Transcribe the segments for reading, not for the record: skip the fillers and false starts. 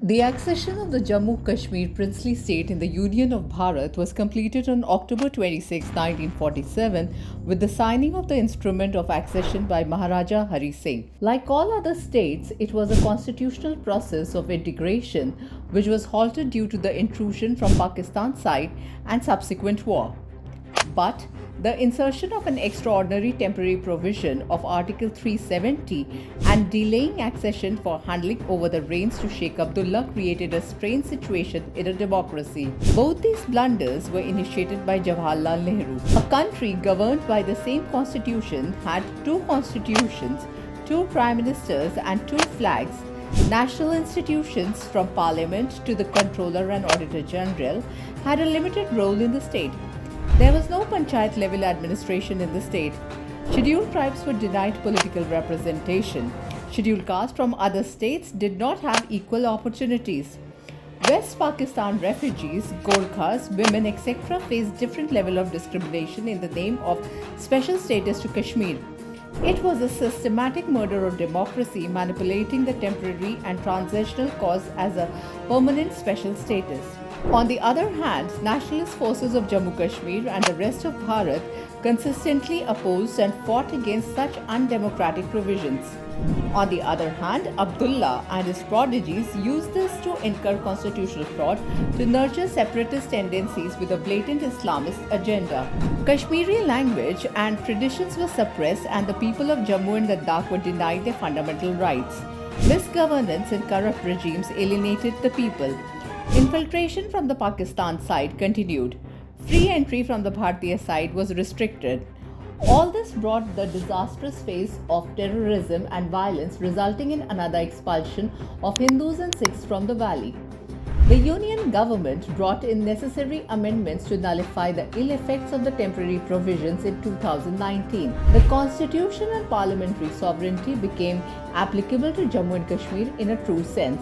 The accession of the Jammu Kashmir princely state in the Union of Bharat was completed on October 26, 1947, with the signing of the instrument of accession by Maharaja Hari Singh. Like all other states, it was a constitutional process of integration which was halted due to the intrusion from Pakistan's side and subsequent war. But the insertion of an extraordinary temporary provision of Article 370 and delaying accession for handing over the reins to Sheikh Abdullah created a strained situation in a democracy. Both these blunders were initiated by Jawaharlal Nehru. A country governed by the same constitution had two constitutions, two prime ministers, and two flags. National institutions from parliament to the controller and auditor general had a limited role in the state. There was no panchayat level administration in the state. Scheduled tribes were denied political representation. Scheduled castes from other states did not have equal opportunities. West Pakistan refugees, Gorkhas, women, etc. faced different level of discrimination in the name of special status to Kashmir. It was a systematic murder of democracy, manipulating the temporary and transitional cause as a permanent special status. On the other hand, nationalist forces of Jammu Kashmir and the rest of Bharat consistently opposed and fought against such undemocratic provisions. On the other hand, Abdullah and his prodigies used this to incur constitutional fraud to nurture separatist tendencies with a blatant Islamist agenda. Kashmiri language and traditions were suppressed and the people of Jammu and Ladakh were denied their fundamental rights. Misgovernance and corrupt regimes alienated the people. Infiltration from the Pakistan side continued. Free entry from the Bharatiya side was restricted. All this brought the disastrous phase of terrorism and violence, resulting in another expulsion of Hindus and Sikhs from the valley. The Union government brought in necessary amendments to nullify the ill effects of the temporary provisions in 2019. The constitution and parliamentary sovereignty became applicable to Jammu and Kashmir in a true sense.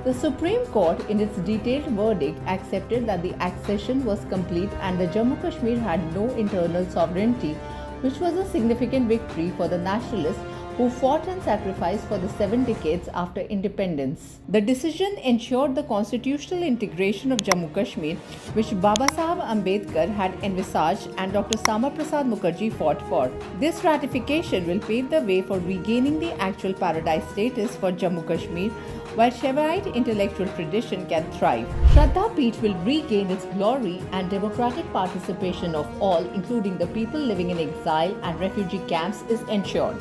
The Supreme Court, in its detailed verdict, accepted that the accession was complete and the Jammu Kashmir had no internal sovereignty, which was a significant victory for the nationalists who fought and sacrificed for the 7 decades after independence. The decision ensured the constitutional integration of Jammu Kashmir, which Babasaheb Ambedkar had envisaged and Dr. Sama Prasad Mukherjee fought for. This ratification will pave the way for regaining the actual paradise status for Jammu Kashmir, while Shivaite intellectual tradition can thrive. Shraddha Peeth will regain its glory and democratic participation of all, including the people living in exile and refugee camps, is ensured.